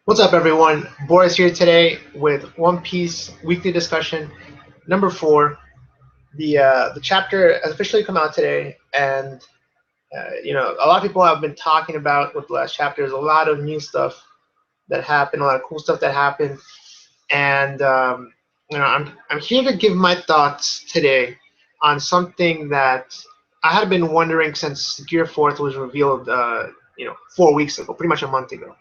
What's up, everyone? Boris here today with One Piece weekly discussion number 4. The chapter has officially come out today, and a lot of people have been talking about with the last chapter. There's a lot of new stuff that happened, a lot of cool stuff that happened, and I'm here to give my thoughts today on something that I had been wondering since Gear Fourth was revealed, 4 weeks ago, pretty much a month ago.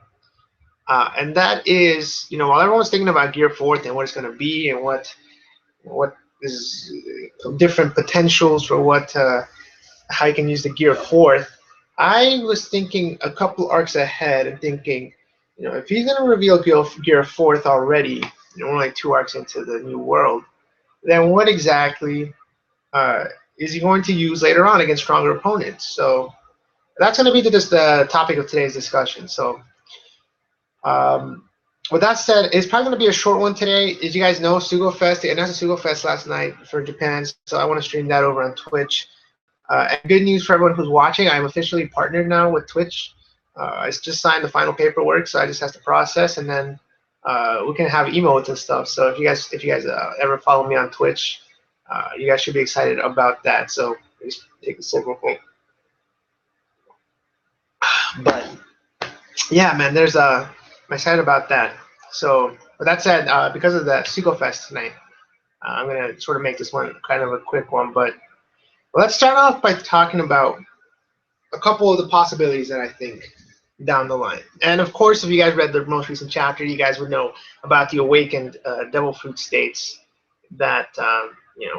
And that is, while everyone's thinking about Gear Fourth and what it's going to be and what is different potentials for how you can use the Gear Fourth, I was thinking a couple arcs ahead and thinking, if he's going to reveal Gear Fourth already, we're like 2 arcs into the new world, then what exactly is he going to use later on against stronger opponents? So that's going to be the topic of today's discussion. So. With that said, it's probably going to be a short one today. As you guys know, Sugo Fest, they announced the Sugo Fest last night for Japan, so I want to stream that over on Twitch. And good news for everyone who's watching, I'm officially partnered now with Twitch. I just signed the final paperwork, so I just have to process, and then we can have emotes and stuff. So if you guys ever follow me on Twitch, you guys should be excited about that. So just take a sip real quick. But yeah, man, I'm excited about that. So, with that said, because of the Sugo Fest tonight, I'm going to sort of make this one kind of a quick one. But let's start off by talking about a couple of the possibilities that I think down the line. And of course, if you guys read the most recent chapter, you guys would know about the awakened devil fruit states that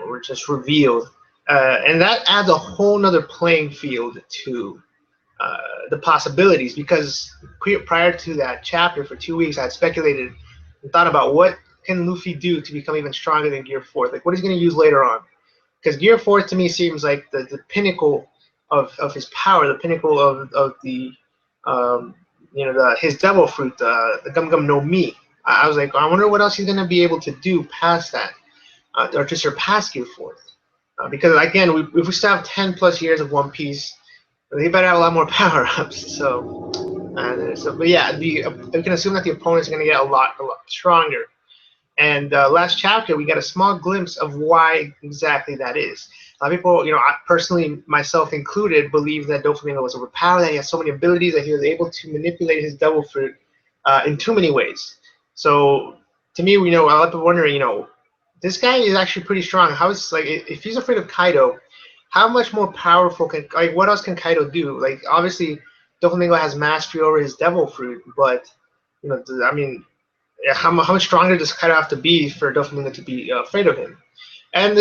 were just revealed. And that adds a whole nother playing field to the possibilities, because prior to that chapter for 2 weeks I had speculated and thought about what can Luffy do to become even stronger than Gear Fourth, like what he's going to use later on, because Gear Fourth to me seems like the pinnacle of his power, the pinnacle of the his devil fruit, the Gum Gum no Mi. I was like, I wonder what else he's going to be able to do past that, or to surpass Gear Fourth, because again we still have 10 plus years of One Piece. They better have a lot more power-ups. But yeah, we can assume that the opponents are going to get a lot stronger. And last chapter, we got a small glimpse of why exactly that is. A lot of people, I personally, myself included, believe that Doflamingo was overpowered, that he has so many abilities, that he was able to manipulate his devil fruit in too many ways. So to me, a lot of people wondering, this guy is actually pretty strong. If he's afraid of Kaido, how much more powerful what else can Kaido do? Like, obviously, Doflamingo has mastery over his devil fruit, but how much stronger does Kaido have to be for Doflamingo to be afraid of him? And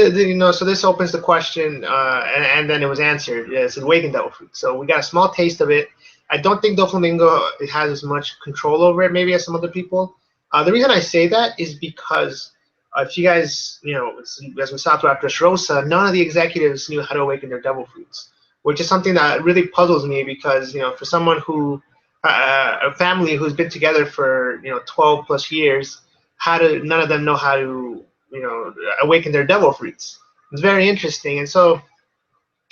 so this opens the question, and then it was answered. Yeah, it's awakened devil fruit. So we got a small taste of it. I don't think Doflamingo has as much control over it, maybe, as some other people. The reason I say that is because if you guys, as we saw throughout Dressrosa, none of the executives knew how to awaken their devil fruits, which is something that really puzzles me, because, for someone who, a family who's been together for, 12 plus years, none of them know how to, awaken their devil fruits? It's very interesting. And so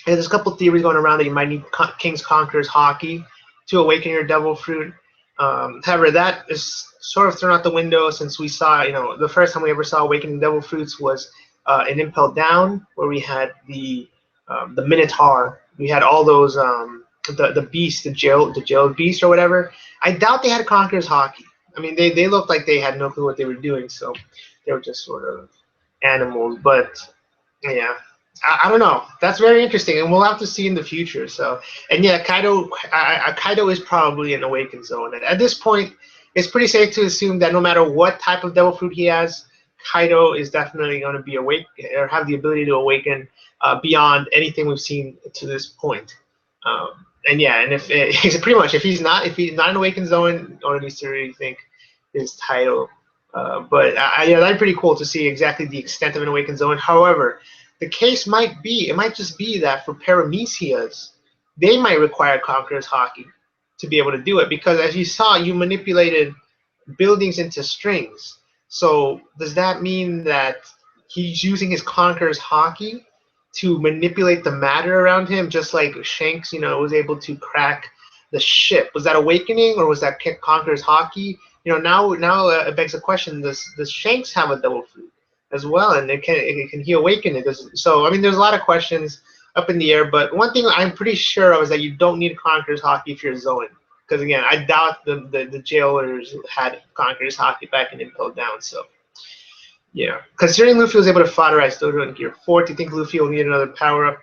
there's a couple theories going around that you might need King's Conqueror's Haki to awaken your devil fruit. However, that is sort of thrown out the window, since we saw, the first time we ever saw awakening devil fruits was in Impel Down, where we had the Minotaur. We had all those the beast, the jailed beast or whatever. I doubt they had Conqueror's Haki. I mean, they looked like they had no clue what they were doing, so they were just sort of animals. But yeah, I don't know. That's very interesting, and we'll have to see in the future. So, and yeah, Kaido is probably an awakened zone. At this point, it's pretty safe to assume that no matter what type of devil fruit he has, Kaido is definitely going to be awake, or have the ability to awaken beyond anything we've seen to this point. And yeah, and if he's not an awakened zone, one needs to really think his title. But yeah, that'd be pretty cool to see exactly the extent of an awakened zone. However, the case might just be that for Paramecias, they might require Conqueror's Haki to be able to do it, because as you saw, you manipulated buildings into strings. So does that mean that he's using his Conqueror's Haki to manipulate the matter around him, just like Shanks, was able to crack the ship? Was that awakening, or was that Conqueror's Haki now it begs the question: Does Shanks have a devil fruit as well, and can he awaken it? So I mean, there's a lot of questions up in the air. But one thing I'm pretty sure of is that you don't need Conqueror's Haki if you're Zoan, because again, I doubt the jailers had Conqueror's Haki back in Impel Down. So yeah, considering Luffy was able to foderize Dojo in Gear 4, do you think Luffy will need another power up?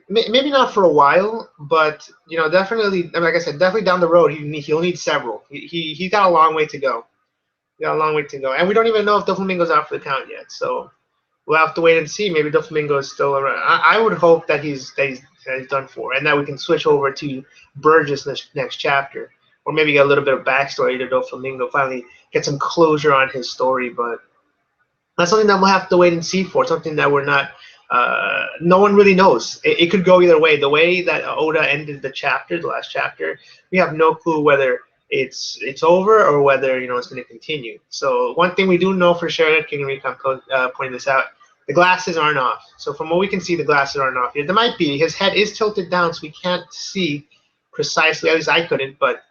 Maybe not for a while, but definitely. I mean, like I said, definitely down the road, he'll need several. He's got a long way to go. He got a long way to go, and we don't even know if Doflamingo's out for the count yet. So we'll have to wait and see. Maybe Doflamingo is still around. I would hope that he's done for, and that we can switch over to Burgess next chapter, or maybe get a little bit of backstory to Doflamingo. Finally, get some closure on his story, but that's something that we'll have to wait and see for. Something that we're not. No one really knows. It could go either way. The way that Oda ended the last chapter, we have no clue whether it's over or whether it's going to continue. So one thing we do know for sure, King Recon pointing this out, the glasses aren't off. So from what we can see, the glasses aren't off. There might be. His head is tilted down, so we can't see precisely. At least I couldn't. But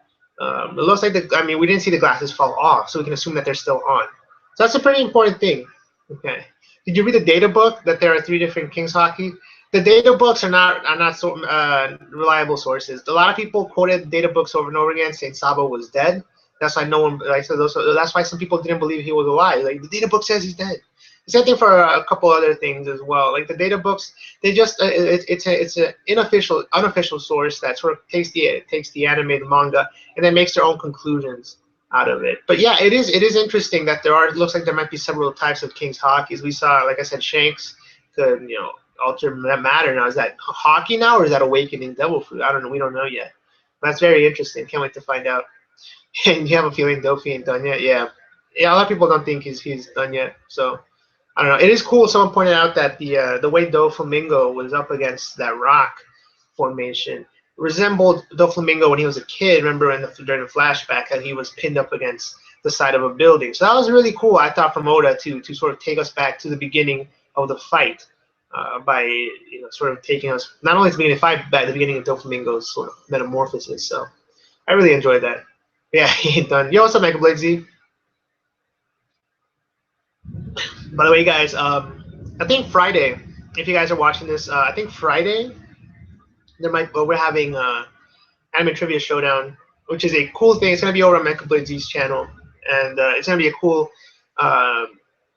it looks like we didn't see the glasses fall off, so we can assume that they're still on. So that's a pretty important thing. Okay. Did you read the data book that there are 3 different King's Haki? The data books are not so reliable sources. A lot of people quoted data books over and over again, saying Sabo was dead. That's why no one that's why some people didn't believe he was alive. Like the data book says he's dead. The same thing for a couple other things as well. Like the data books, they just it's an unofficial source that sort of takes the animated manga and then makes their own conclusions out of it. But yeah, it is interesting that looks like there might be several types of King's Hakis. We saw, like I said, Shanks could alter matter. Now is that Haki now, or is that awakening devil fruit? I don't know. We don't know yet. But that's very interesting. Can't wait to find out. And you have a feeling Dofi ain't done yet? Yeah. A lot of people don't think he's done yet. So I don't know. It is cool. Someone pointed out that the way Doflamingo was up against that rock formation resembled Doflamingo when he was a kid. Remember during the flashback that he was pinned up against the side of a building. So that was really cool, I thought, from Oda to sort of take us back to the beginning of the fight by sort of taking us not only to the beginning of the fight, but at the beginning of Doflamingo's sort of metamorphosis. So I really enjoyed that. Yeah, he ain't done. Yo, what's up, Mega Blade Z? By the way, guys, I think Friday, if you guys are watching this, I think Friday we're having Anime Trivia Showdown, which is a cool thing. It's going to be over on Mecha Blade Z's channel, and it's going to be a cool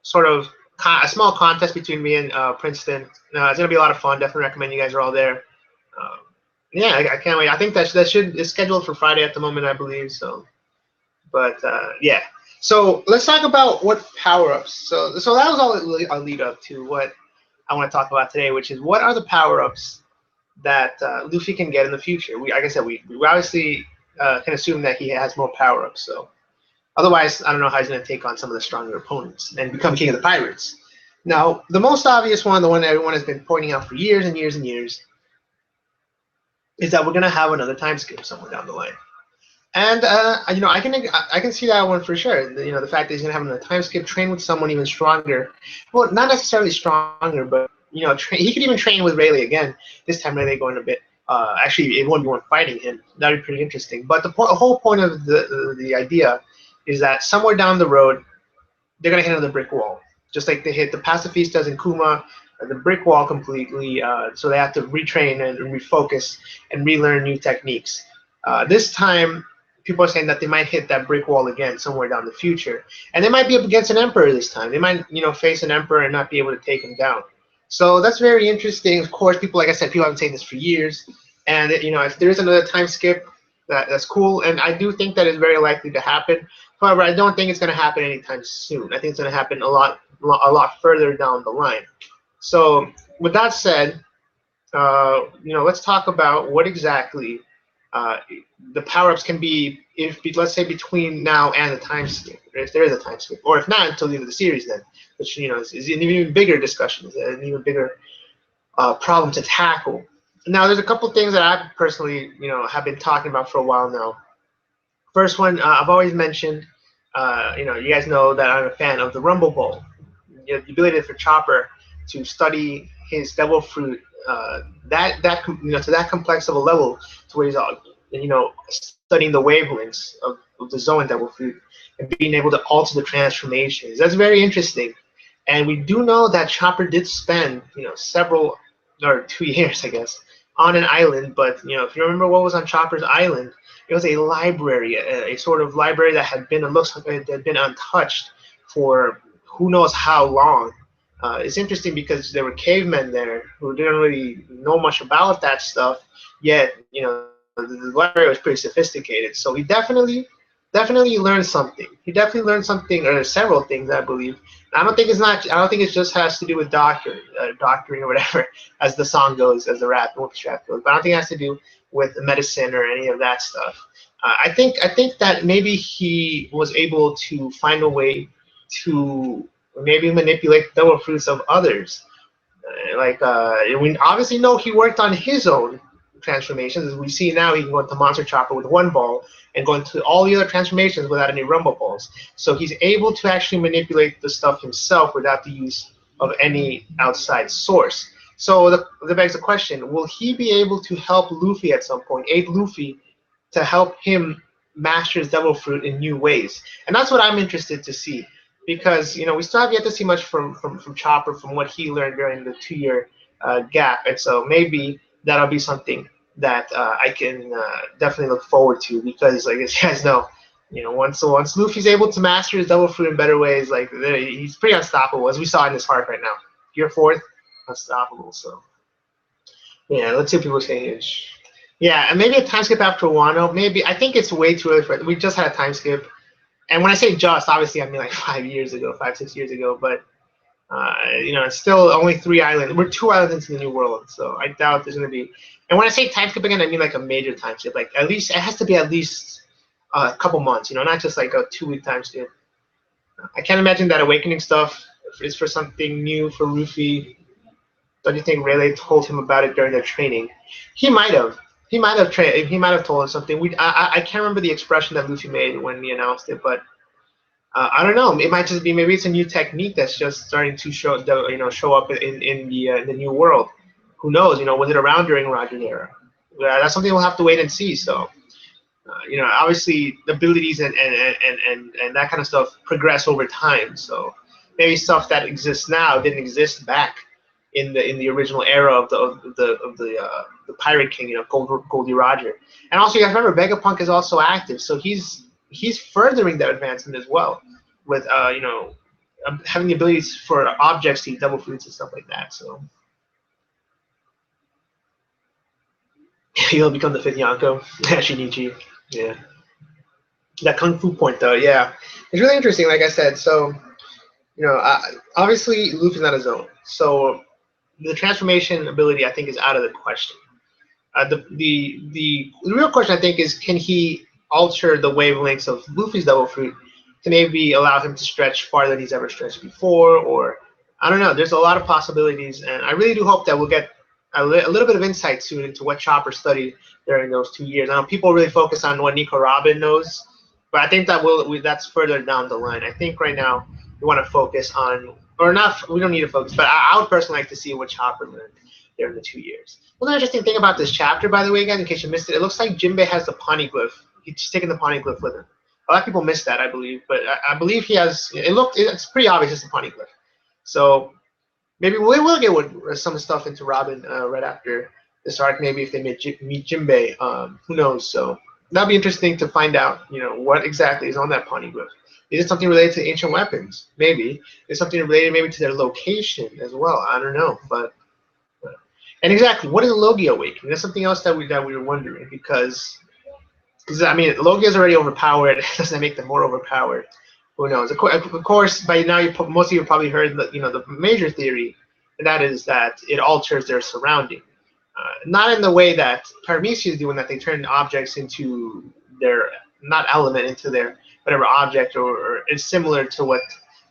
sort of a small contest between me and Princeton. It's going to be a lot of fun. Definitely recommend you guys are all there. Yeah, I can't wait. I think that is scheduled for Friday at the moment, I believe. So, but yeah. So let's talk about what power-ups. So that was all a lead up to what I want to talk about today, which is what are the power-ups that Luffy can get in the future. Like I said, we obviously can assume that he has more power-ups. So otherwise, I don't know how he's going to take on some of the stronger opponents and become king of the pirates. Now, the most obvious one, the one that everyone has been pointing out for years and years and years, is that we're going to have another time skip somewhere down the line. And I can see that one for sure. The fact that he's going to have another time skip, train with someone even stronger. Well, not necessarily stronger, but he could even train with Rayleigh again. This time Rayleigh going a bit. Actually, it won't be one fighting him. That'd be pretty interesting. But the whole point of the idea is that somewhere down the road, they're gonna hit another brick wall, just like they hit the pacifistas in Kuma, the brick wall completely. So they have to retrain and refocus and relearn new techniques. This time, people are saying that they might hit that brick wall again somewhere down the future, and they might be up against an emperor this time. They might face an emperor and not be able to take him down. So that's very interesting. Of course, like I said, people have been saying this for years. And if there is another time skip, that's cool. And I do think that it's very likely to happen. However, I don't think it's going to happen anytime soon. I think it's going to happen a lot further down the line. So with that said, let's talk about what exactly the power-ups can be, let's say between now and the time skip, if there is a time skip, or if not, until the end of the series then, which is an even bigger discussion, an even bigger problem to tackle. Now, there's a couple things that I personally, have been talking about for a while now. First one, I've always mentioned, you guys know that I'm a fan of the Rumble Bowl. The ability for Chopper to study his devil fruit to that complex of a level to where he's studying the wavelengths of the Zoan Devil Fruit and being able to alter the transformations. That's very interesting. And we do know that Chopper did spend, several or 2 years, I guess, on an island. But if you remember what was on Chopper's island, it was a library, a sort of library that had been, it looks like it had been untouched for who knows how long. It's interesting because there were cavemen there who didn't really know much about that stuff, yet the library was pretty sophisticated. So he definitely learned something. He definitely learned something, or several things, I believe. I don't think it just has to do with doctoring or whatever, as the song goes, as the Wolf's rap goes. But I don't think it has to do with medicine or any of that stuff. I think that maybe he was able to find a way to maybe manipulate the devil fruits of others. We obviously know he worked on his own transformations. As we see now, he can go into Monster Chopper with one ball and go into all the other transformations without any Rumble balls. So he's able to actually manipulate the stuff himself without the use of any outside source. So that begs the question, will he be able to help Luffy at some point, aid Luffy to help him master his Devil Fruit in new ways? And that's what I'm interested to see. Because we still have yet to see much from Chopper, from what he learned during the 2-year gap, and so maybe that'll be something that I can definitely look forward to. Because, like you guys know, once Luffy's able to master his Devil Fruit in better ways, like he's pretty unstoppable, as we saw in his arc right now. Year 4th, unstoppable. So yeah, let's see what people say. Yeah, and maybe a time skip after Wano. Maybe I think it's way too early for it. We just had a time skip. And when I say just, obviously I mean like 6 years ago. But it's still only 3 islands. We're 2 islands into the new world, so I doubt there's gonna be. And when I say time skip again, I mean like a major time skip. Like at least it has to be at least a couple months. Not just like a 2-week time skip. I can't imagine that awakening stuff is for something new for Luffy. Don't you think Rayleigh told him about it during their training? He might have. He might have told us something. I can't remember the expression that Luffy made when he announced it, but I don't know. It might just be, maybe it's a new technique that's just starting to show up in the new world. Who knows? Was it around during Roger's era? That's something we'll have to wait and see. So obviously the abilities and that kind of stuff progress over time. So maybe stuff that exists now didn't exist back in the original era of the Pirate King, Goldie Roger. And also, you guys remember, Vegapunk is also active, so he's furthering that advancement as well, with having the abilities for objects to eat Devil Fruits and stuff like that. So he'll become the 5th Yonko, Shinichi. Yeah, that Kung Fu point though, yeah, it's really interesting. Like I said, so obviously Luffy's not his own, so the transformation ability, I think, is out of the question. The real question, I think, is can he alter the wavelengths of Luffy's Devil Fruit to maybe allow him to stretch farther than he's ever stretched before, or I don't know. There's a lot of possibilities, and I really do hope that we'll get a little bit of insight soon into what Chopper studied during those 2 years. I know people really focus on what Nico Robin knows, but I think that that's further down the line. I think right now we want to focus on, or not, we don't need to focus, but I would personally like to see what Chopper learned during the 2 years. One interesting thing about this chapter, by the way, guys, in case you missed it looks like Jinbei has the poneglyph. He's taking the poneglyph with him. A lot of people missed that, I believe, but I believe he has. It's pretty obvious it's the poneglyph. So maybe we will get some stuff into Robin right after this arc. Maybe if they meet Jinbei, who knows? So that'll be interesting to find out. What exactly is on that poneglyph. Is it something related to ancient weapons? Maybe. Is something related maybe to their location as well? I don't know. And exactly, what is Logia awakening? That's something else that we were wondering, because I mean, Logia is already overpowered. Does that make them more overpowered? Who knows? Of course, by now most of you have probably heard the major theory, and that is that it alters their surrounding. Not in the way that Paramecia do, in that they turn objects into their into their whatever object, or it's similar to what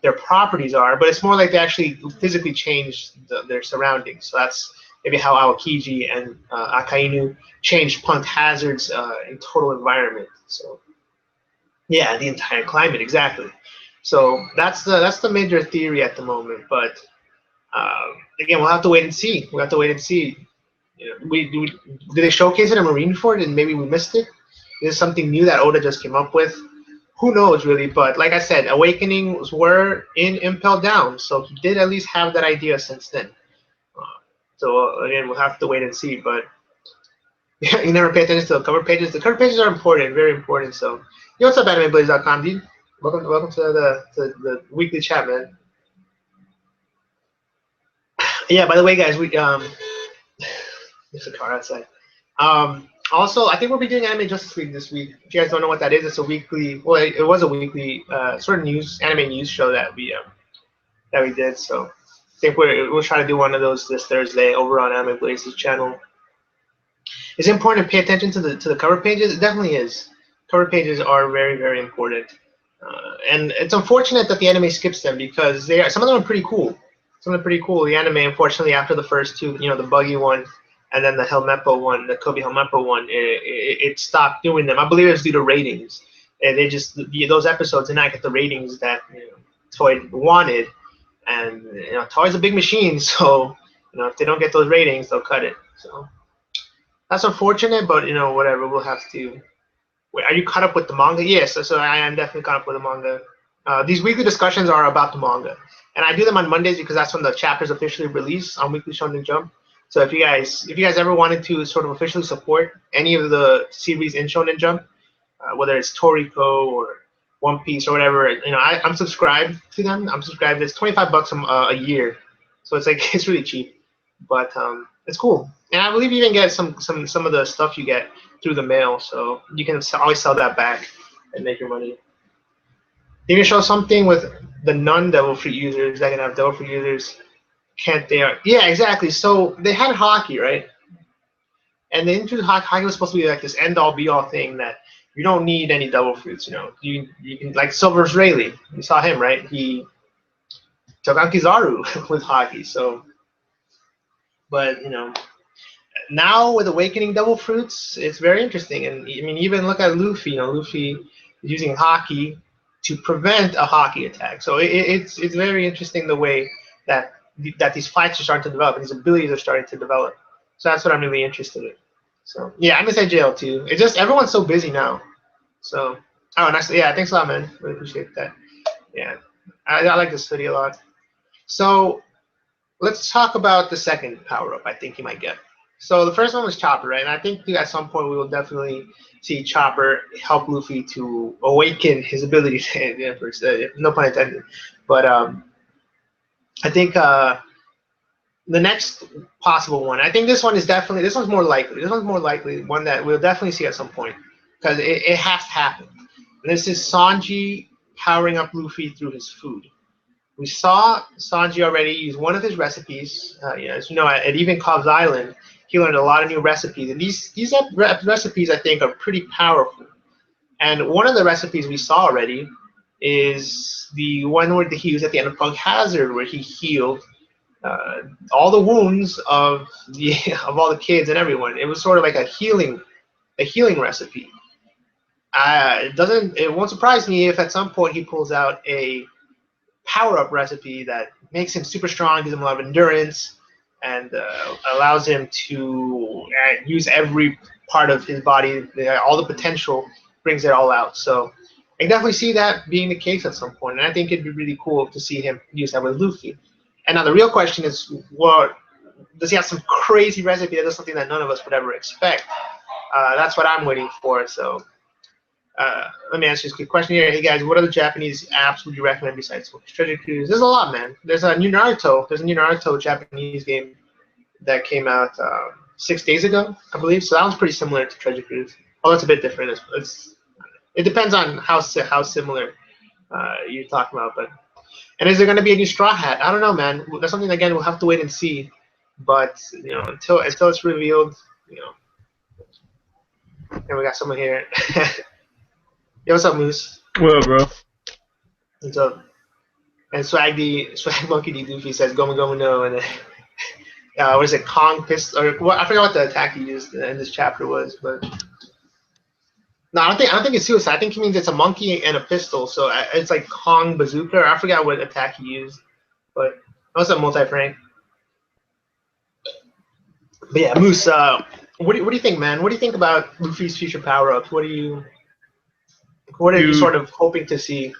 their properties are, but it's more like they actually physically change their surroundings. So that's maybe how Aokiji and Akainu changed Punt Hazard's in total environment. So yeah, the entire climate, exactly. So that's the major theory at the moment. But again, we'll have to wait and see. Did they showcase it in Marineford and maybe we missed it? This is something new that Oda just came up with. Who knows, really? But like I said, awakenings were in Impel Down, so he did at least have that idea since then. So again, we'll have to wait and see. But yeah, you never pay attention to the cover pages. The cover pages are important, very important. So, yo, what's up, AnimeBlaze.com, dude? Welcome to the weekly chat, man. Yeah, by the way, guys, we there's a car outside. Also, I think we'll be doing Anime Justice League this week. If you guys don't know what that is, it's a weekly. Well, it was a weekly sort of anime news show that we did. So I think we'll try to do one of those this Thursday over on Anime Blaze's channel. Is it important to pay attention to the cover pages? It definitely is. Cover pages are very, very important, and it's unfortunate that the anime skips them because some of them are pretty cool. Some of them are pretty cool. The anime, unfortunately, after the first two, the buggy one. And then the Helmeppo one, the Kobe Helmeppo one, it stopped doing them. I believe it's due to ratings. And they just those episodes did not get the ratings that Toei wanted. And Toei's a big machine, so if they don't get those ratings, they'll cut it. So that's unfortunate, but whatever. We'll have to. Wait, are you caught up with the manga? Yes, so I am definitely caught up with the manga. These weekly discussions are about the manga, and I do them on Mondays because that's when the chapters officially release on Weekly Shonen Jump. So if you guys ever wanted to sort of officially support any of the series in Shonen Jump, whether it's Toriko or One Piece or whatever, I'm subscribed to them. I'm subscribed. It's $25 a year, so it's really cheap, but it's cool. And I believe you even get some of the stuff you get through the mail, so you can always sell that back and make your money. They can show something with the non-Devil Fruit users that can have Devil Fruit users. Can't they? Yeah, exactly. So they had hockey, right? And the introduced hockey was supposed to be like this end-all, be-all thing that you don't need any Devil Fruits. You can like Silver's Rayleigh. You saw him, right? He took on Kizaru with hockey. So, but now with Awakening Devil Fruits, it's very interesting. And I mean, even look at Luffy. Luffy is using hockey to prevent a hockey attack. So it's very interesting the way that these fights are starting to develop and these abilities are starting to develop. So that's what I'm really interested in. So yeah, I'm inside jail too. It's just everyone's so busy now. So nice. Yeah, thanks a lot, man. Really appreciate that. Yeah, I like this hoodie a lot. So let's talk about the second power-up I think you might get. So the first one was Chopper, right? And I think at some point we will definitely see Chopper help Luffy to awaken his ability to, no pun intended. But I think the next possible one, I think this one's more likely. This one's more likely one that we'll definitely see at some point because it has to happen. And this is Sanji powering up Luffy through his food. We saw Sanji already use one of his recipes. As you know, at Even Cobb's Island, he learned a lot of new recipes. And these recipes, I think, are pretty powerful. And one of the recipes we saw already is the one where he used at the end of Punk Hazard, where he healed all the wounds of all the kids and everyone. It was sort of like a healing recipe. It won't surprise me if at some point he pulls out a power-up recipe that makes him super strong, gives him a lot of endurance, and allows him to use every part of his body, all the potential, brings it all out. So I can definitely see that being the case at some point, and I think it'd be really cool to see him use that with Luffy. And now the real question is, does he have some crazy recipe that does something that none of us would ever expect? That's what I'm waiting for. So let me ask you this quick question here. Hey guys, what other Japanese apps would you recommend besides Treasure Cruise? There's a lot, man. There's a new Naruto Japanese game that came out 6 days ago, I believe. So that one's pretty similar to Treasure Cruise. Oh, it's a bit different. It depends on how similar you're talking about. And is there going to be a new Straw Hat? I don't know, man. That's something, again, we'll have to wait and see. But until it's revealed, and we got someone here. Yo, what's up, Moose? What up, bro? What's up? And Swag Monkey D Goofy says Gomu Gomu no, and then what is it, Kong pistol, or what? I forgot what the attack he used in this chapter was, but no, I don't think it's suicide. I think he means it's a monkey and a pistol, so it's like Kong bazooka. Or I forgot what attack he used, but what's up, Multi Frank? But yeah, Moose. What do you think, man? What do you think about Luffy's future power ups? What are you Dude, sort of hoping to see?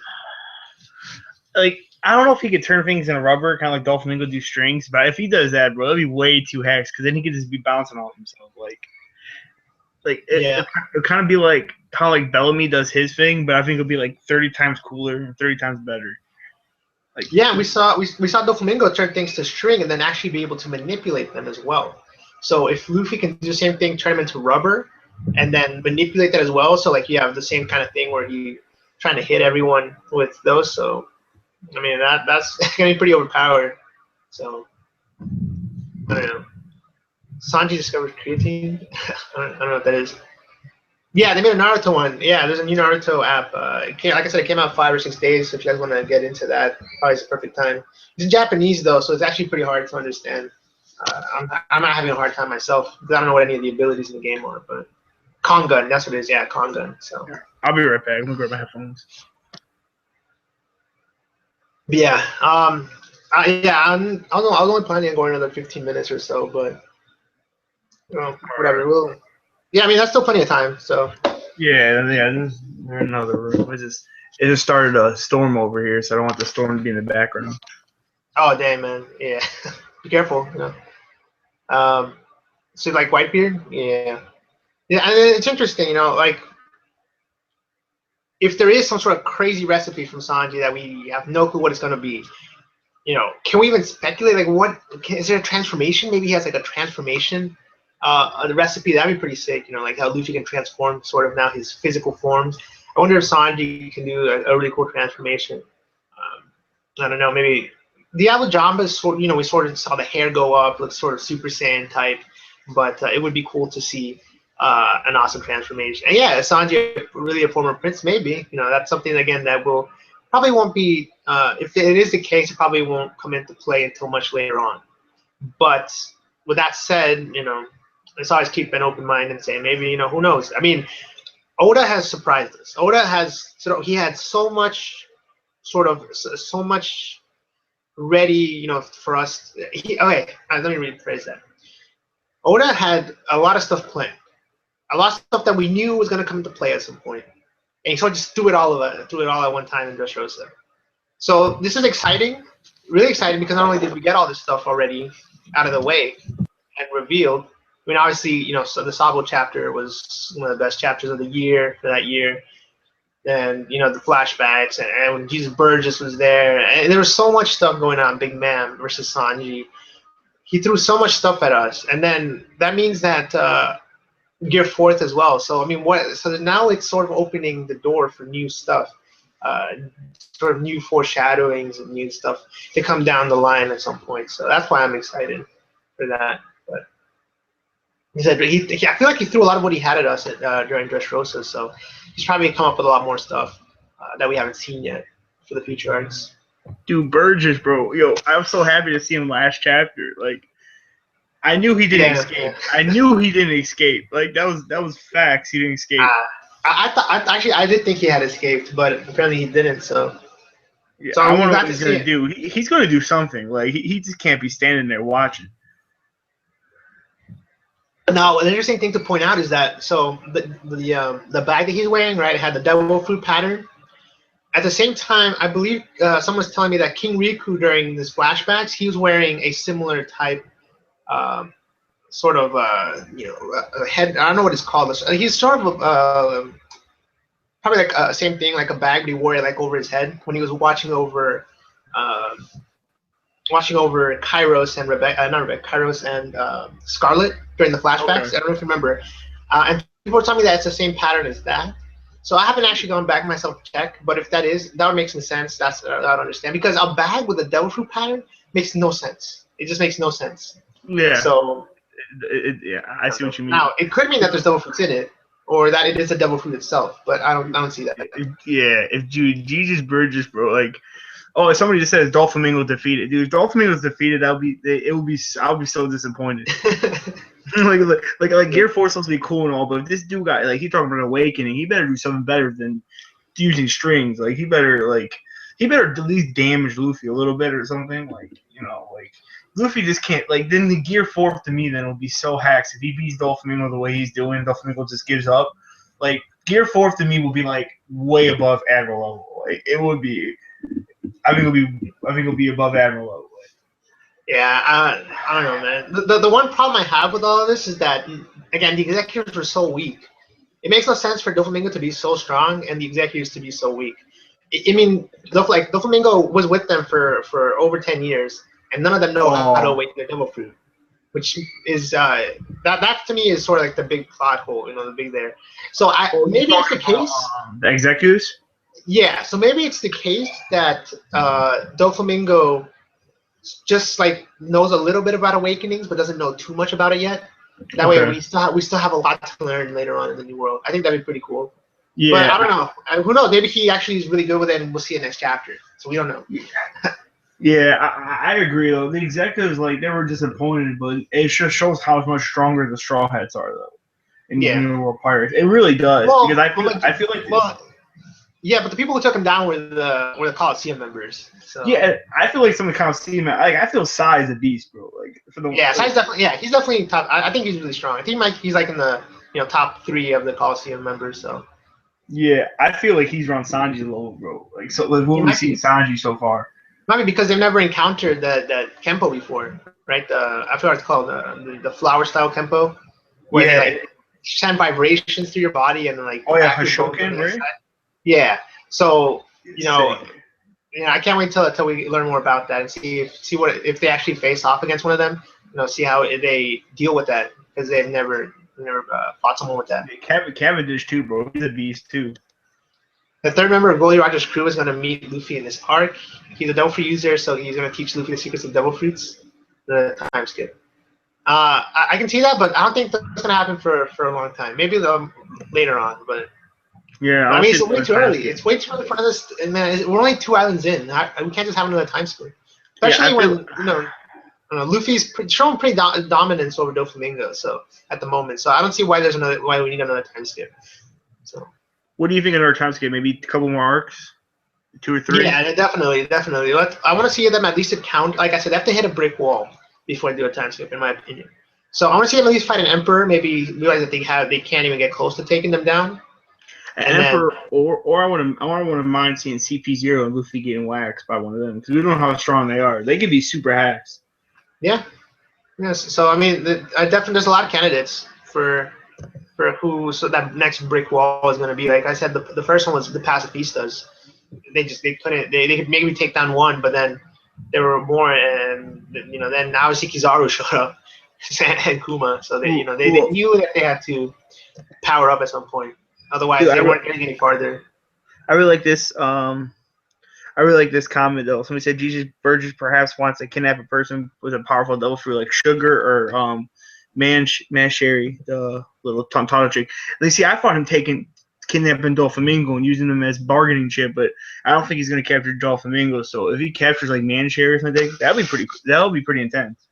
like I don't know if he could turn things into rubber, kind of like Doflamingo do strings, but if he does that, bro, it'd be way too hacks because then he could just be bouncing off himself. Like Yeah. it kind of be like how like Bellamy does his thing, but I think it'll be like 30 times cooler and 30 times better. Like Yeah, we saw Doflamingo turn things to string and then actually be able to manipulate them as well. So if Luffy can do the same thing, turn them into rubber, and then manipulate that as well, so like you have the same kind of thing where he trying to hit everyone with those. So I mean that's gonna be pretty overpowered. So I don't know. Sanji discovered creatine. I don't know what that is. Yeah, they made a Naruto one. Yeah, there's a new Naruto app. Like I said, it came out 5 or 6 days. So if you guys want to get into that, probably is the perfect time. It's in Japanese though, so it's actually pretty hard to understand. I'm not having a hard time myself because I don't know what any of the abilities in the game are. But Kongun, that's what it is. Yeah, Kongun. So I'll be right back. I'm gonna grab my headphones. but yeah, yeah, I was only planning on going another 15 minutes or so, but whatever. We'll. Yeah, I mean that's still plenty of time. So. Yeah. There's another room. It just started a storm over here, so I don't want the storm to be in the background. Oh damn, man. Yeah, be careful. So like Whitebeard, yeah, yeah, and it's interesting, like if there is some sort of crazy recipe from Sanji that we have no clue what it's gonna be, can we even speculate? Like, is there a transformation? Maybe he has like a transformation, the recipe that'd be pretty sick. Like how Luffy can transform sort of now his physical forms. I wonder if Sanji can do a really cool transformation. I don't know, maybe Diablo Jamba sort. We sort of saw the hair go up, looks sort of Super Saiyan type, but it would be cool to see an awesome transformation. And yeah, Sanji, really a former prince, maybe. That's something again that will probably won't be. If it is the case, it probably won't come into play until much later on. But with that said, let's always keep an open mind and say maybe who knows. I mean, Oda has surprised us. Oda has he had so much so much ready, for us. Okay, let me rephrase that. Oda had a lot of stuff planned, a lot of stuff that we knew was going to come into play at some point, and he sort of just threw it all at one time in Dressrosa. So this is exciting, really exciting, because not only did we get all this stuff already out of the way and revealed. I mean, obviously, so the Sabo chapter was one of the best chapters of the year for that year. And the flashbacks, and when Jesus Burgess was there, and there was so much stuff going on. Big Man versus Sanji, he threw so much stuff at us, and then that means that Gear Fourth as well. So I mean, So now it's sort of opening the door for new stuff, sort of new foreshadowings and new stuff to come down the line at some point. So that's why I'm excited for that. But he said I feel like he threw a lot of what he had at us during Dressrosa, so he's probably come up with a lot more stuff that we haven't seen yet for the future arcs. Dude, Burgess, bro. Yo, I'm so happy to see him last chapter. Like, I knew he didn't escape. Yeah. I knew he didn't escape. Like, that was facts. He didn't escape. I did think he had escaped, but apparently he didn't. So, yeah, I wonder what he's gonna do. He's gonna do something. Like, he just can't be standing there watching. Now, an interesting thing to point out is that the bag that he's wearing, right, had the devil fruit pattern. At the same time, I believe someone was telling me that King Riku during his flashbacks, he was wearing a similar type, sort of, a head. I don't know what it's called. He's sort of probably like same thing, like a bag, but he wore it like over his head when he was watching over Kairos and Kairos and Scarlet during the flashbacks. Okay. I don't know if you remember. And people were telling me that it's the same pattern as that. So I haven't actually gone back myself to check, but if that would make some sense. I don't understand, because a bag with a devil fruit pattern makes no sense. It just makes no sense. Yeah. So yeah, I see what you mean. Now it could mean that there's devil fruits in it, or that it is a devil fruit itself, but I don't see that. Yeah, if Jesus Burgess, bro, like, oh, somebody just says Doflamingo defeated. Dude, if Doflamingo's defeated, I'll be so disappointed. like Gear 4 is supposed to be cool and all, but if this dude got, like, he talking about awakening, he better do something better than using strings. Like, he better at least damage Luffy a little bit or something. Like, Luffy just can't, like, then the Gear 4 to me then will be so hacks. If he beats Doflamingo the way he's doing, Doflamingo just gives up. Like, Gear 4 to me will be, like, way above Admiral level. Like, it would be, I think it'll be above Admiral level. Yeah, I don't know, man. The one problem I have with all of this is that, again, the executives were so weak. It makes no sense for Doflamingo to be so strong and the executives to be so weak. I mean, Doflamingo was with them for over 10 years, and none of them know how to awaken their devil fruit, which is that to me is sort of like the big plot hole, you know, the big there. So maybe it's the case. The executives. Yeah, so maybe it's the case that Doflamingo just like knows a little bit about awakenings, but doesn't know too much about it yet. That way, we still have a lot to learn later on in the new world. I think that'd be pretty cool. Yeah. But I don't know. Who knows? Maybe he actually is really good with it, and we'll see it next chapter. So we don't know. Yeah, I agree though. The executives, like, they were disappointed, but it just shows how much stronger the Straw Hats are though. In New World Pirates, it really does, because I feel like. Yeah, but the people who took him down were the Coliseum members. So. Yeah, I feel like some of the Coliseum, like, I feel Sai is a beast, bro. Like, Sai's definitely, he's definitely top. I think he's really strong. I think he's like in the top 3 of the Coliseum members. So. Yeah, I feel like he's around Sanji's level, bro. Like, so like what we've seen Sanji so far. Maybe because they've never encountered the Kempo before, right? I forgot what it's called, the flower style Kempo, where they like send vibrations through your body and like. Oh yeah, Hashoken, right? Yeah. So I can't wait till we learn more about that and see if they actually face off against one of them. See how they deal with that, because they've never fought someone with that. Cavendish too, bro. He's a beast too. The third member of Goldie Roger's crew is going to meet Luffy in this arc. He's a devil fruit user, so he's going to teach Luffy the secrets of devil fruits. The time skip. I can see that, but I don't think that's going to happen for a long time. Maybe later on, but. Yeah, I mean, it's way too early. It's way too early for this. And man, we're only 2 islands in. We can't just have another time skip, especially when Luffy's showing pretty dominance over Doflamingo. So at the moment, so I don't see why we need another time skip. So. What do you think of another time skip? Maybe a couple more arcs, 2 or 3. Yeah, definitely. I want to see them at least count. Like I said, they have to hit a brick wall before they do a time skip, in my opinion. So I want to see them at least fight an emperor. Maybe realize that they can't even get close to taking them down. Emperor, or I wouldn't mind seeing CP0 and Luffy getting waxed by one of them, because we don't know how strong they are. They could be super hacks. Yeah. Yes. So I mean, there's a lot of candidates for who that next brick wall is going to be. Like I said, the first one was the pacifistas. They could maybe take down one, but then there were more, and then obviously Kizaru showed up and Kuma, so they knew that they had to power up at some point. Otherwise, they weren't getting any farther. I really like this. I really like this comment though. Somebody said Jesus Burgess perhaps wants to kidnap a person with a powerful devil fruit like Sugar or Sherry, the little Tontano chick. They see, I found him kidnapping Doflamingo and using them as bargaining chip, but I don't think he's gonna capture Doflamingo. So if he captures like Sherry or something, that'll be pretty intense.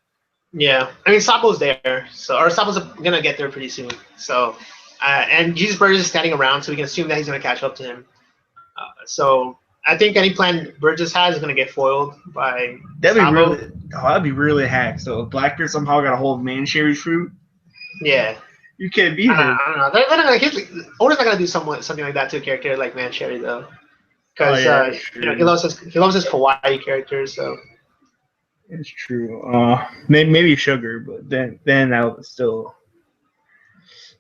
Yeah, I mean Sapo's there, Sapo's gonna get there pretty soon. So. And Jesus Burgess is standing around, so we can assume that he's going to catch up to him. So I think any plan Burgess has is going to get foiled by Sabo. That'd be really hacked. So if Blackbeard somehow got a hold of Sherry's fruit, yeah, you can't beat him. I don't know. They're not Oda's not going to do something like that to a character like Sherry though, because he loves his kawaii character. So it's true. Maybe Sugar, but then that was still.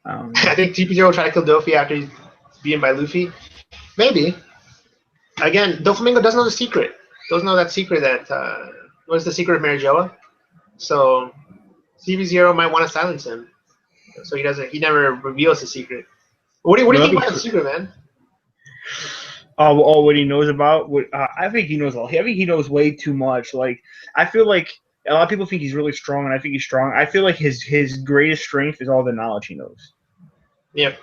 I think TP0 will try to kill Dofi after he's beaten by Luffy. Maybe. Again, Doflamingo doesn't know the secret. Doesn't know that secret that what's the secret of Marijoa. So CP0 might want to silence him. So he never reveals the secret. What do you think about the secret, man? What he knows about? I think he knows all. I think he knows way too much. Like, I feel like a lot of people think he's really strong, and I think he's strong. I feel like his greatest strength is all the knowledge he knows. Yep.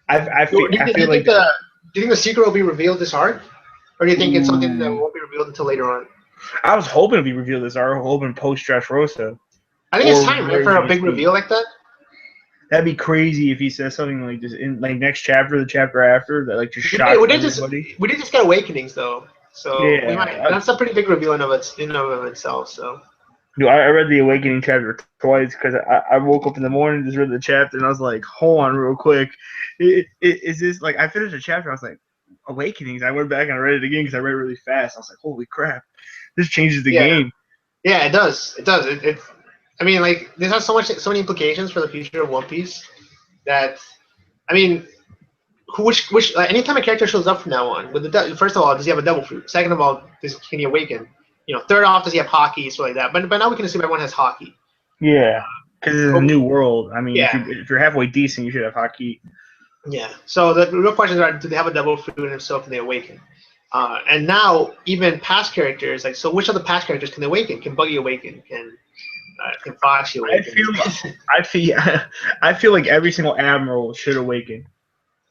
Do you think the secret will be revealed this arc, or do you think it's something that won't be revealed until later on? I was hoping to be revealed this arc. Hoping post Dressrosa. I think it's time, right, for a big reveal like that. That'd be crazy if he says something like this in like next chapter, the chapter after, that like just shocks everybody. We did get Awakenings though, so that's a pretty big reveal in of itself. So Dude, I read the Awakening chapter twice because I woke up in the morning, just read the chapter, and I was like, hold on real quick. Is this, like, I finished the chapter, I was like, Awakenings? I went back and I read it again because I read it really fast. I was like, holy crap, this changes the Yeah, game. yeah, it does. It does. I mean, like, this has so many implications for the future of One Piece that, I mean, which anytime a character shows up from now on, with first of all, does he have a devil fruit? Second of all, can he awaken? You know, third off, does he have hockey? Stuff like that. But now we can assume everyone has hockey. Yeah, because it's a new world. I mean, Yeah. if you're halfway decent, you should have hockey. Yeah. So the real questions are: do they have a devil fruit, and if so, can they awaken? And now even past characters, like, so which of the past characters can they awaken? Can Buggy awaken? Can Foxy awaken? I feel like every single admiral should awaken.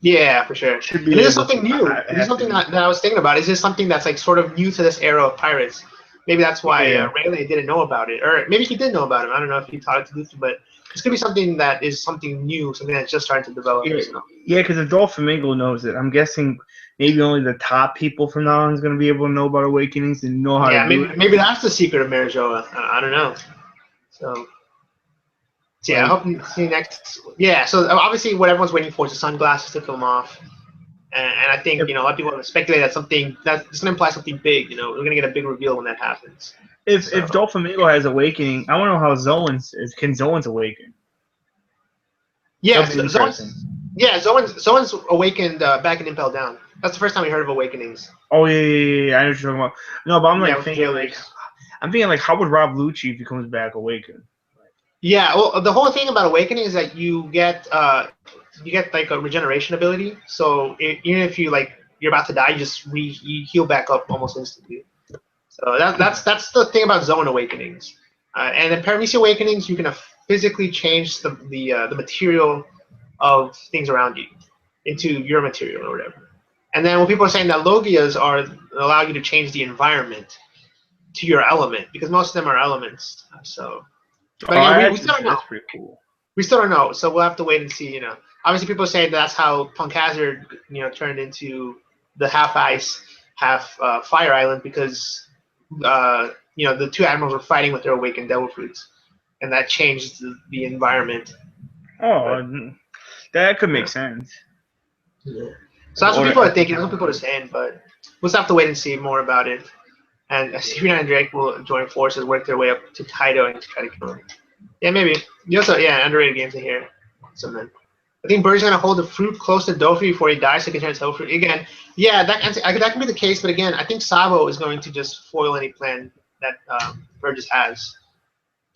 Yeah, for sure. Should And be this is able something to. new. This is something that I was thinking about. Is this something that's like sort of new to this era of pirates? Maybe that's why Rayleigh didn't know about it, or maybe he did know about it. I don't know if he taught it to Luffy, but it's gonna be something that is something new, something that's just starting to develop. Yeah, because if Doflamingo knows it, I'm guessing maybe only the top people from now on is gonna be able to know about Awakenings and know how to do it. Maybe that's the secret of Marijoa. I don't know. So yeah, I hope to see next. Yeah, so obviously what everyone's waiting for is the sunglasses to come off. And I think, a lot of people have speculated that something that's going to imply something big. We're going to get a big reveal when that happens. If Doflamingo has Awakening, I want to know how Zoan's is. Can Zoan's awaken? Yeah, Zoan's awakened back in Impel Down. That's the first time we heard of awakenings. Oh yeah. I know what you're talking about. No, but I'm thinking like, how would Rob Lucci, if he comes back, awaken? Yeah, well, the whole thing about awakening is that you get like a regeneration ability. So even if you're about to die, you heal back up almost instantly. So that's the thing about zone awakenings. And in Paramecia awakenings, you can physically change the material of things around you into your material or whatever. And then when people are saying that Logias allow you to change the environment to your element, because most of them are elements. So, but again, we still don't know. That's pretty cool. We still don't know, so we'll have to wait and see. Obviously people are saying that's how Punk Hazard, turned into the half ice, half fire island, because the two admirals were fighting with their awakened devil fruits, and that changed the environment. That could make sense. Yeah. So that's what people are thinking. That's what people are saying, but we'll have to wait and see more about it. And CP9 and Drake will join forces, work their way up to Kaido, and try to kill him. Yeah, maybe. You also, underrated games in here. Something. I think Bird's gonna hold the fruit close to Dofi before he dies, so he can turn his whole fruit again. Yeah, that can be the case, but again, I think Sabo is going to just foil any plan that Burgess has.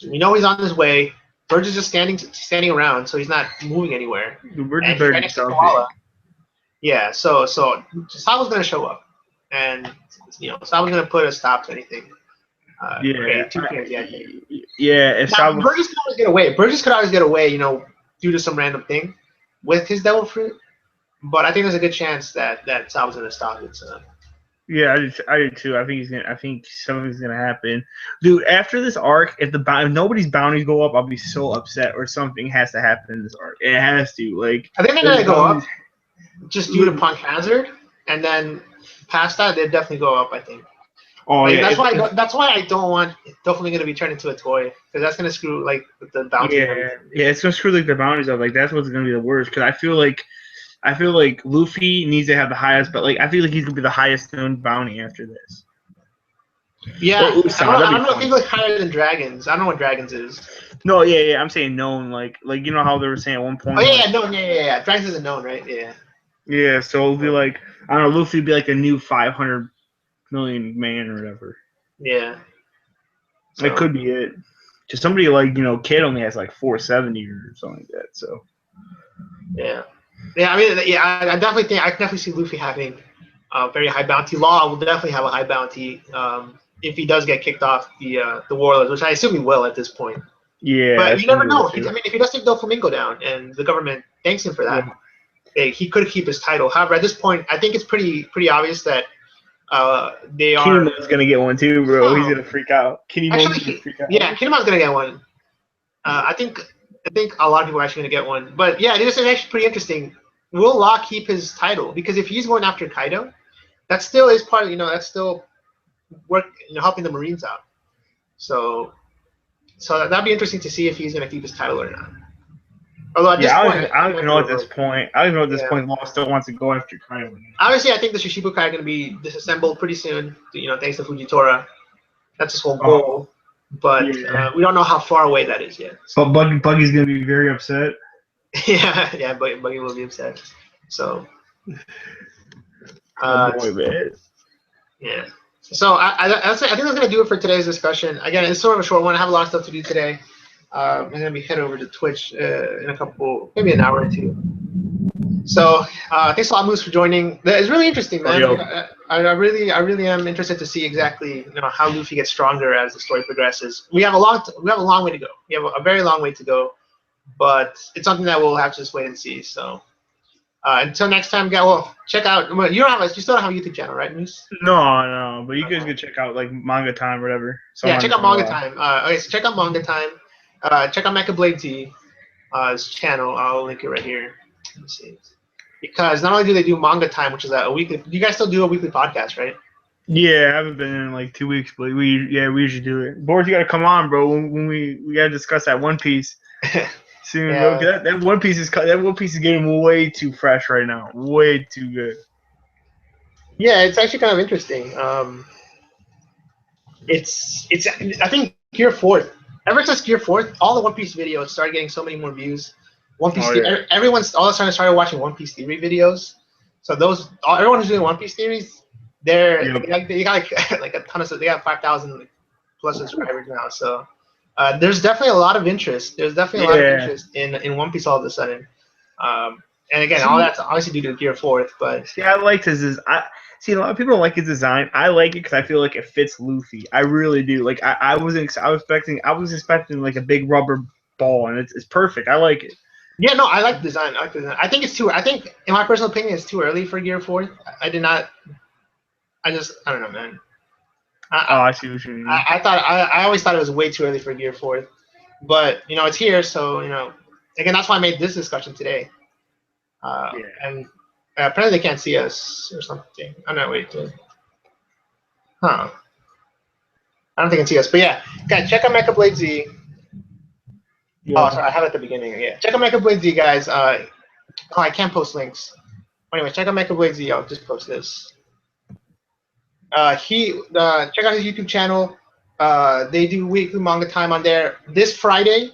We know he's on his way. Burgess is just standing around, so he's not moving anywhere. Burgess better do something. Yeah, so Sabo's gonna show up, and Sabo's gonna put a stop to anything. If now, Burgess could always get away. Burgess could always get away, due to some random thing with his devil fruit. But I think there's a good chance that Sabo's gonna stop it. So. Yeah, I do too. I think something's gonna happen, dude. After this arc, if nobody's bounties go up, I'll be so upset. Or something has to happen in this arc. It has to. Like, I think they're gonna go up, just due to Punk Hazard, and then past that, they definitely go up. I think. Oh yeah. That's why I don't want Doflamingo to be turned into a toy, because that's gonna screw the bounties. Yeah, it's gonna screw the bounties up. Like, that's what's gonna be the worst. Because I feel like Luffy needs to have the highest, but I feel like he's gonna be the highest known bounty after this. Yeah, I don't know if he's higher than Dragons. I don't know what Dragons is. No, yeah. I'm saying known, like how they were saying at one point. Oh yeah, known. Yeah. Dragons isn't known, right? Yeah. Yeah, so it'll be like, I don't know, Luffy would be like a new 500 million man or whatever. Yeah. So. It could be it. Just somebody Kid only has 470 or something like that. So. Yeah. Yeah, I mean, I definitely see Luffy having a very high bounty. Law will definitely have a high bounty if he does get kicked off the Warlords, which I assume he will at this point. Yeah. But you never know. If he does take Doflamingo down and the government thanks him for that, he could keep his title. However, at this point, I think it's pretty obvious that they are. Kinemon's gonna get one too, bro. He's gonna freak out. Kinemon's gonna freak out. Yeah, Kinemon's gonna get one. I think a lot of people are actually gonna get one. But yeah, this is actually pretty interesting. Will Law keep his title? Because if he's going after Kaido, that still is part of that's still work helping the Marines out. So So that'd be interesting to see if he's going to keep his title or not. Although at this Yeah, point, I don't even know at this point. I don't even know at this Yeah. point Law still wants to go after Kylo. Obviously, I think the Shishibukai are going to be disassembled pretty soon. Thanks to Fujitora. That's his whole goal. But Yeah. we don't know how far away that is yet. But Buggy's going to be very upset. yeah, Buggy will be upset. So. Boy, man. Yeah. So I think that's gonna do it for today's discussion. Again, it's sort of a short one. I have a lot of stuff to do today. I'm gonna be head over to Twitch in a couple, maybe an hour or two. So thanks a lot, Moose, for joining. It's really interesting, man. I really am interested to see exactly how Luffy gets stronger as the story progresses. We have a long way to go. We have a very long way to go, but it's something that we'll have to just wait and see. So. Until next time, guys. Well, check out. You still don't have a YouTube channel, right, Moose? No. But you guys can check out like Manga Time, or whatever. Yeah, check out Manga Time. Okay, so check out Manga Time. Check out Mecha Blade Z's channel. I'll link it right here. Let me see. Because not only do they do Manga Time, which is a weekly. You guys still do a weekly podcast, right? Yeah, I haven't been in like 2 weeks, but we usually do it. Boris, you gotta come on, bro. When we gotta discuss that One Piece. Soon, Yeah. bro. That One Piece is getting way too fresh right now. Way too good. Yeah, it's actually kind of interesting. It's I think Gear 4th. Ever since Gear 4th, all the One Piece videos started getting so many more views. All of a sudden started watching One Piece theory videos. So everyone who's doing One Piece theories, they got like a ton of stuff. They got 5,000 plus subscribers now. So. There's definitely a lot of interest. There's definitely a lot of interest in One Piece all of a sudden. And again, all that's obviously due to Gear 4th. But I liked his. A lot of people don't like his design. I like it because I feel like it fits Luffy. I really do. Like I was expecting like a big rubber ball, and it's perfect. I like it. Yeah, no, I like the design. I think I think, in my personal opinion, it's too early for Gear 4th. I don't know, man. I see what you mean. I always thought it was way too early for Gear 4th, but it's here, so again, that's why I made this discussion today. And apparently they can't see us or something. I'm not waiting. Huh? I don't think they can see us, but yeah, guys, check out Mecha Blade Z. Yeah. Oh, sorry, I have it at the beginning. Yeah, check out Mecha Blade Z, guys. I can't post links. Anyway, check out Mecha Blade Z. I'll just post this. Check out his YouTube channel. They do weekly Manga Time on there. This Friday,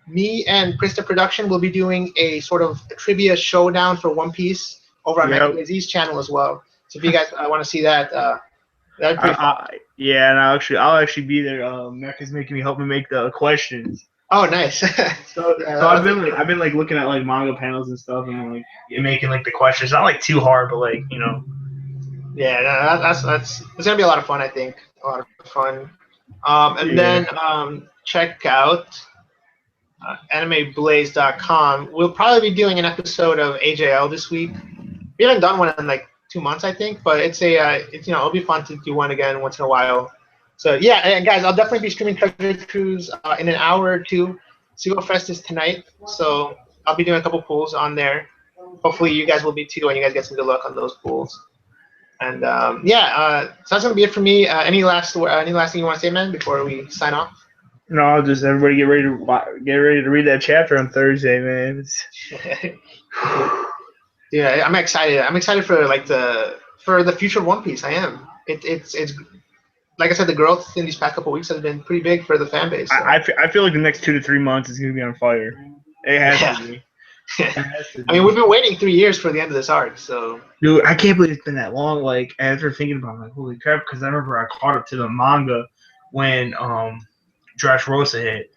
me and Krista Production will be doing a sort of trivia showdown for One Piece over on Mecha Blade Z's channel as well. So if you guys want to see that, that'd be pretty fun. Yeah, and I'll actually be there. Mecha's help me make the questions. Oh, nice. So I've been looking at like manga panels and stuff, and like making like the questions not like too hard, but like Yeah, that's it's gonna be a lot of fun. I think a lot of fun. Then check out AnimeBlaze.com. We'll probably be doing an episode of AJL this week. We haven't done one in like 2 months, I think, but it'll be fun to do one again once in a while. So yeah, and guys, I'll definitely be streaming Treasure Cruise in an hour or two. Seagull Fest is tonight, so I'll be doing a couple pools on there. Hopefully you guys will be too, and you guys get some good luck on those pools. And so that's gonna be it for me. Any last thing you want to say, man, before we sign off? No, just everybody get ready to read that chapter on Thursday, man. Yeah, I'm excited. I'm excited for the future of One Piece. I am. It's like I said, the growth in these past couple of weeks has been pretty big for the fan base. So. I feel like the next 2 to 3 months is gonna be on fire. It has to be. I mean, we've been waiting 3 years for the end of this arc, so. Dude, I can't believe it's been that long. Like, after thinking about it, I'm like, holy crap, because I remember I caught up to the manga when Dressrosa hit.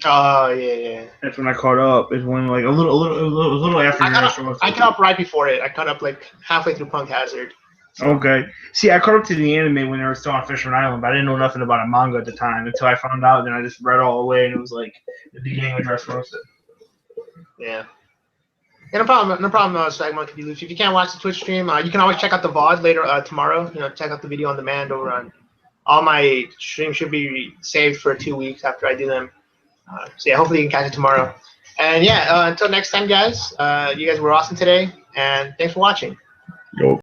Oh yeah. That's when I caught up. It's when like a little after Dressrosa. I caught up right before it. I caught up like halfway through Punk Hazard. So. Okay. See, I caught up to the anime when they were still on Fisherman Island, but I didn't know nothing about a manga at the time until I found out. Then I just read all the way, and it was like the beginning of Dressrosa. Yeah. Yeah, no problem, Swag Monkey Luffy. If you can't watch the Twitch stream, you can always check out the VOD later tomorrow. Check out the video on demand over on. All my streams should be saved for 2 weeks after I do them. So yeah, hopefully you can catch it tomorrow. And yeah, until next time, guys. You guys were awesome today, and thanks for watching. Yo.